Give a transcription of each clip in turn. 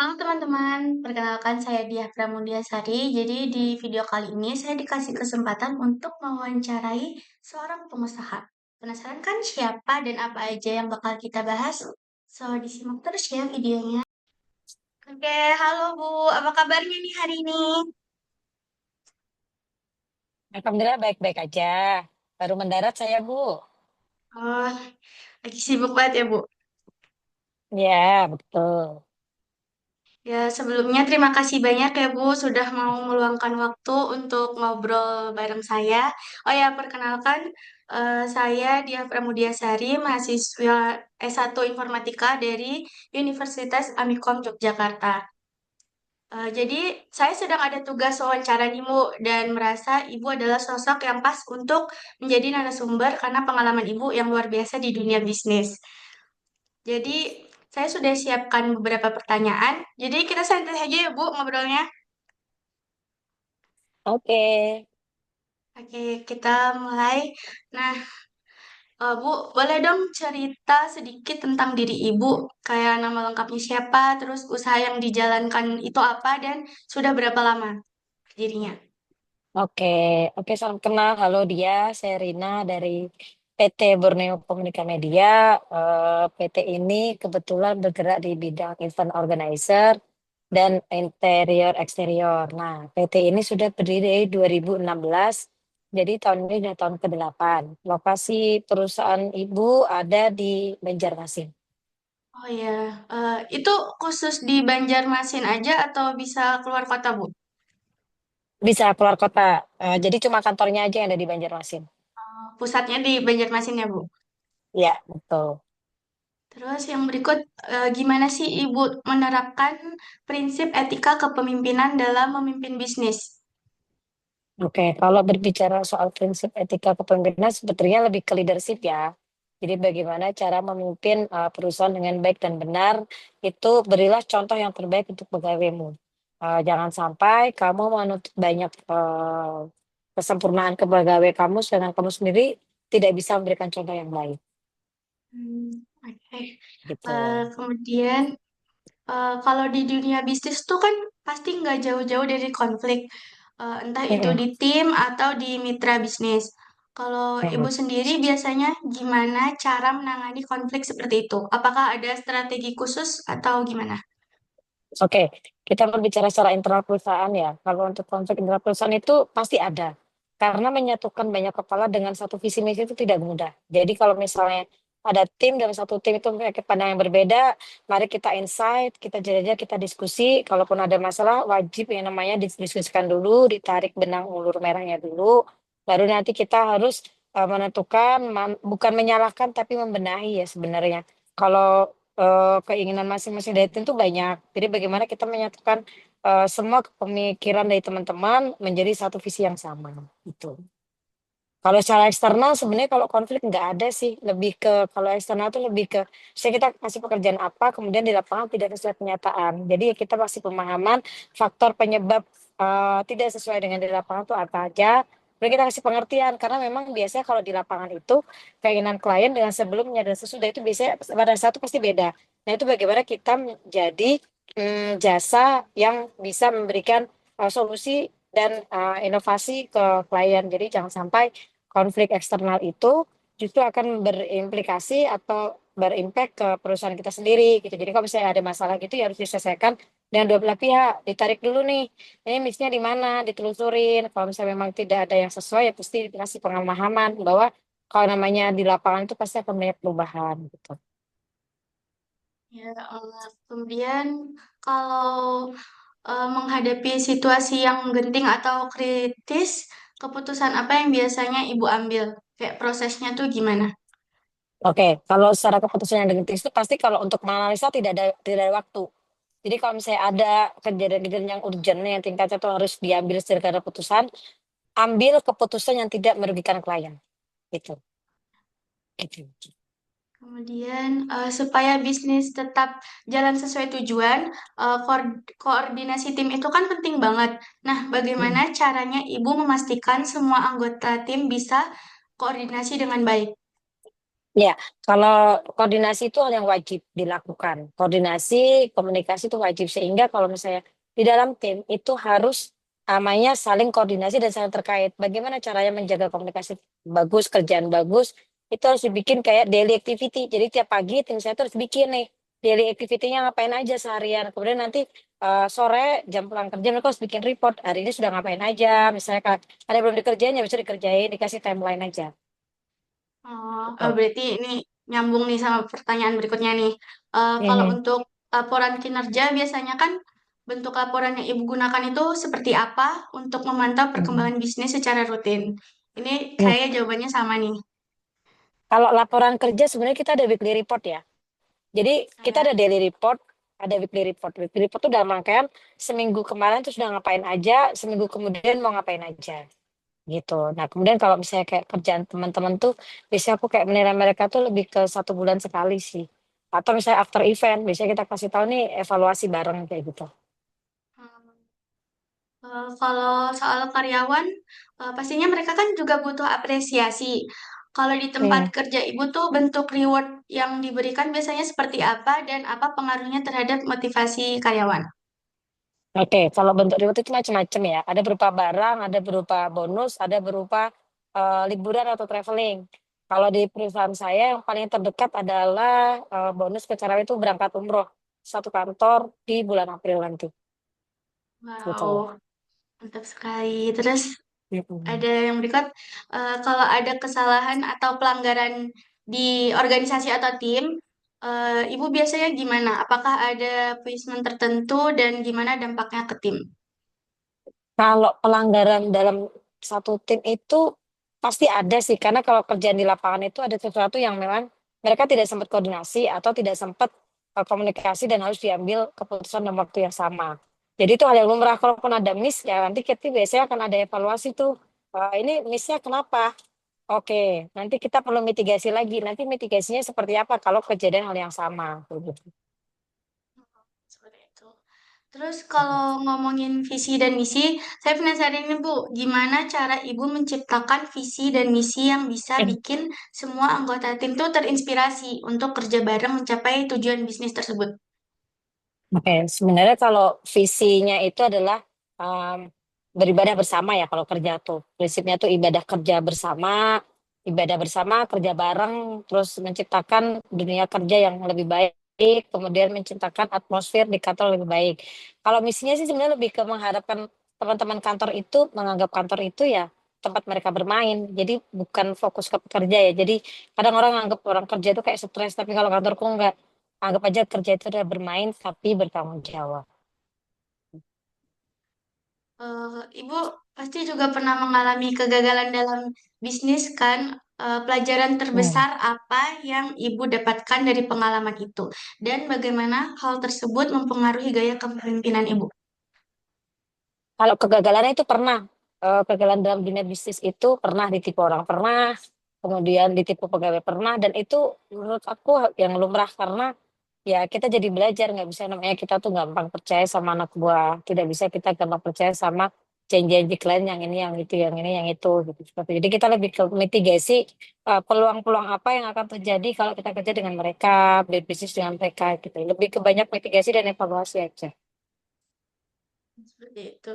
Halo teman-teman, perkenalkan saya Diah Pramudiasari. Jadi di video kali ini saya dikasih kesempatan untuk mewawancarai seorang pengusaha. Penasaran kan siapa dan apa aja yang bakal kita bahas? So, disimak terus ya videonya. Oke, halo Bu, apa kabarnya nih hari ini? Alhamdulillah baik-baik aja. Baru mendarat saya, Bu. Oh, lagi sibuk banget ya Bu. Ya, betul. Ya, sebelumnya terima kasih banyak ya Bu sudah mau meluangkan waktu untuk ngobrol bareng saya. Oh ya, perkenalkan saya Dia Pramudiasari, mahasiswa S1 Informatika dari Universitas Amikom Yogyakarta. Jadi saya sedang ada tugas wawancara nih Bu dan merasa Ibu adalah sosok yang pas untuk menjadi narasumber karena pengalaman Ibu yang luar biasa di dunia bisnis. Jadi, saya sudah siapkan beberapa pertanyaan. Jadi, kita santai aja ya, Bu, ngobrolnya. Oke. Oke, kita mulai. Nah, Bu, boleh dong cerita sedikit tentang diri Ibu? Kayak nama lengkapnya siapa, terus usaha yang dijalankan itu apa, dan sudah berapa lama dirinya? Oke. Oke, salam kenal. Halo dia, saya Rina dari PT Borneo Komunika Media. PT ini kebetulan bergerak di bidang event organizer dan interior eksterior. Nah, PT ini sudah berdiri dari 2016. Jadi tahun ini sudah tahun ke-8. Lokasi perusahaan Ibu ada di Banjarmasin. Oh ya, itu khusus di Banjarmasin aja atau bisa keluar kota, Bu? Bisa keluar kota. Jadi cuma kantornya aja yang ada di Banjarmasin. Pusatnya di Banjarmasin ya, Bu? Ya, betul. Terus yang berikut, gimana sih Ibu menerapkan prinsip etika kepemimpinan dalam memimpin bisnis? Oke, kalau berbicara soal prinsip etika kepemimpinan sebetulnya lebih ke leadership ya. Jadi bagaimana cara memimpin perusahaan dengan baik dan benar, itu berilah contoh yang terbaik untuk pegawaimu. Jangan sampai kamu menuntut banyak kesempurnaan ke pegawai kamu, sedangkan kamu sendiri tidak bisa memberikan contoh yang baik. Oke. Gitu. Kemudian, kalau di dunia bisnis tuh kan pasti nggak jauh-jauh dari konflik, entah itu Mm-mm. di tim atau di mitra bisnis. Kalau Ibu Mm-mm. sendiri biasanya gimana cara menangani konflik seperti itu? Apakah ada strategi khusus atau gimana? Oke, kita berbicara secara internal perusahaan ya. Kalau untuk konflik internal perusahaan itu pasti ada. Karena menyatukan banyak kepala dengan satu visi misi itu tidak mudah. Jadi kalau misalnya ada tim dalam satu tim itu punya pandangan yang berbeda, mari kita insight, kita jajah, kita diskusi. Kalaupun ada masalah, wajib yang namanya didiskusikan dulu, ditarik benang ulur merahnya dulu. Baru nanti kita harus menentukan, bukan menyalahkan tapi membenahi ya sebenarnya. Kalau keinginan masing-masing dari tim itu banyak. Jadi bagaimana kita menyatukan semua pemikiran dari teman-teman menjadi satu visi yang sama. Itu. Kalau secara eksternal sebenarnya kalau konflik nggak ada sih. Lebih ke kalau eksternal itu lebih ke misalnya kita kasih pekerjaan apa kemudian di lapangan tidak sesuai kenyataan. Jadi ya kita pasti pemahaman faktor penyebab tidak sesuai dengan di lapangan itu apa aja. Lalu kita kasih pengertian karena memang biasanya kalau di lapangan itu keinginan klien dengan sebelumnya dan sesudah itu biasanya pada satu pasti beda. Nah itu bagaimana kita menjadi jasa yang bisa memberikan solusi dan inovasi ke klien. Jadi jangan sampai konflik eksternal itu justru akan berimplikasi atau berimpact ke perusahaan kita sendiri gitu. Jadi kalau misalnya ada masalah gitu ya harus diselesaikan dengan dua belah pihak. Ditarik dulu nih, ini misinya di mana, ditelusurin. Kalau misalnya memang tidak ada yang sesuai ya pasti dikasih pemahaman bahwa kalau namanya di lapangan itu pasti akan banyak perubahan gitu. Ya, kemudian kalau menghadapi situasi yang genting atau kritis, keputusan apa yang biasanya Ibu ambil? Kayak prosesnya tuh gimana? Oke, kalau secara keputusan yang dengan itu pasti kalau untuk menganalisa tidak ada waktu. Jadi kalau misalnya ada kejadian-kejadian yang urgent yang tingkatnya itu harus diambil secara keputusan, ambil keputusan yang tidak merugikan klien. Gitu. Gitu. Kemudian, supaya bisnis tetap jalan sesuai tujuan, koordinasi tim itu kan penting banget. Nah, bagaimana Mm. caranya Ibu memastikan semua anggota tim bisa koordinasi dengan baik? Ya, kalau koordinasi itu hal yang wajib dilakukan. Koordinasi, komunikasi itu wajib. Sehingga kalau misalnya di dalam tim itu harus namanya saling koordinasi dan saling terkait. Bagaimana caranya menjaga komunikasi bagus, kerjaan bagus, itu harus dibikin kayak daily activity. Jadi tiap pagi tim saya itu harus bikin nih daily activity-nya ngapain aja seharian. Kemudian nanti sore jam pulang kerja mereka harus bikin report. Hari ini sudah ngapain aja. Misalnya kalau ada yang belum dikerjain ya bisa dikerjain, dikasih timeline aja. Oh, Gitu. berarti ini nyambung nih sama pertanyaan berikutnya nih. Kalau Mhm. untuk laporan kinerja, biasanya kan bentuk laporan yang Ibu gunakan itu seperti apa untuk memantau Mhm. perkembangan bisnis secara rutin? Ini Nah, kayak jawabannya sama nih. kalau laporan kerja sebenarnya kita ada weekly report ya. Jadi kita Ya. ada daily report, ada weekly report. Weekly report itu dalam rangkaian seminggu kemarin tuh sudah ngapain aja, seminggu kemudian mau ngapain aja gitu. Nah kemudian kalau misalnya kayak kerjaan teman-teman tuh, biasanya aku kayak menilai mereka tuh lebih ke 1 bulan sekali sih. Atau misalnya after event, biasanya kita kasih tahu nih evaluasi bareng kayak gitu. Kalau soal karyawan, pastinya mereka kan juga butuh apresiasi. Kalau di tempat Hmm. kerja Ibu tuh bentuk reward yang diberikan biasanya seperti apa dan apa pengaruhnya terhadap motivasi karyawan? Oke, kalau bentuk reward itu macam-macam ya. Ada berupa barang, ada berupa bonus, ada berupa liburan atau traveling. Kalau di perusahaan saya yang paling terdekat adalah bonus ke karyawan itu berangkat umroh satu kantor di bulan April nanti. Gitu. Wow, mantap sekali. Terus Mm-mm. ada yang berikut, kalau ada kesalahan atau pelanggaran di organisasi atau tim, Ibu biasanya gimana? Apakah ada punishment tertentu dan gimana dampaknya ke tim? Kalau pelanggaran dalam satu tim itu pasti ada sih, karena kalau kerjaan di lapangan itu ada sesuatu yang memang mereka tidak sempat koordinasi atau tidak sempat komunikasi dan harus diambil keputusan dalam waktu yang sama. Jadi itu hal yang lumrah, kalaupun ada miss ya nanti kita biasanya akan ada evaluasi tuh. Ini missnya kenapa? Oke, nanti kita perlu mitigasi lagi. Nanti mitigasinya seperti apa kalau kejadian hal yang sama. Begitu. Seperti itu. Terus kalau ngomongin visi dan misi, saya penasaran nih Bu, gimana cara Ibu menciptakan visi dan misi yang bisa bikin semua anggota tim tuh terinspirasi untuk kerja bareng mencapai tujuan bisnis tersebut? Oke, sebenarnya kalau visinya itu adalah beribadah bersama ya kalau kerja tuh. Prinsipnya tuh ibadah kerja bersama, ibadah bersama, kerja bareng, terus menciptakan dunia kerja yang lebih baik, kemudian menciptakan atmosfer di kantor lebih baik. Kalau misinya sih sebenarnya lebih ke mengharapkan teman-teman kantor itu menganggap kantor itu ya tempat mereka bermain. Jadi bukan fokus ke pekerja ya. Jadi kadang orang anggap orang kerja itu kayak stres, tapi kalau kantorku enggak. Anggap aja kerja itu adalah bermain tapi bertanggung jawab. Ibu pasti juga pernah mengalami kegagalan dalam bisnis kan? Pelajaran Hmm. terbesar apa yang Ibu dapatkan dari pengalaman itu? Dan bagaimana hal tersebut mempengaruhi gaya kepemimpinan Ibu? Kalau kegagalan itu pernah, kegagalan dalam dunia bisnis itu pernah ditipu orang pernah, kemudian ditipu pegawai pernah, dan itu menurut aku yang lumrah karena ya kita jadi belajar nggak bisa namanya kita tuh gampang percaya sama anak buah, tidak bisa kita gampang percaya sama janji-janji klien yang ini yang itu yang ini yang itu gitu. Jadi kita lebih ke mitigasi peluang-peluang apa yang akan terjadi kalau kita kerja dengan mereka, berbisnis dengan mereka gitu. Lebih ke banyak mitigasi dan evaluasi aja. Seperti itu.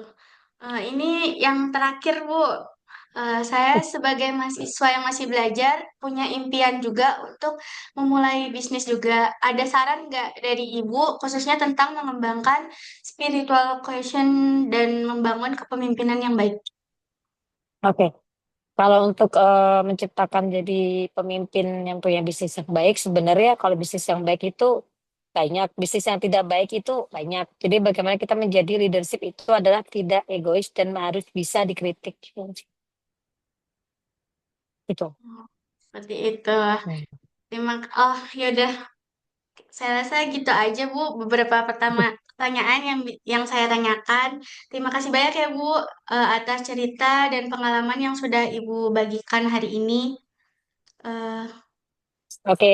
Ini yang terakhir, Bu. Saya sebagai mahasiswa yang masih belajar punya impian juga untuk memulai bisnis juga. Ada saran nggak dari Ibu khususnya tentang mengembangkan spiritual quotient dan membangun kepemimpinan yang baik? Oke. Kalau untuk menciptakan jadi pemimpin yang punya bisnis yang baik, sebenarnya kalau bisnis yang baik itu banyak, bisnis yang tidak baik itu banyak. Jadi bagaimana kita menjadi leadership itu adalah tidak egois dan harus bisa dikritik. Itu. Oh, seperti itu. Hmm. Oh, ya udah. Saya rasa gitu aja, Bu. Beberapa pertanyaan yang saya tanyakan. Terima kasih banyak ya, Bu, atas cerita dan pengalaman yang sudah Ibu bagikan hari ini. Eh, Oke.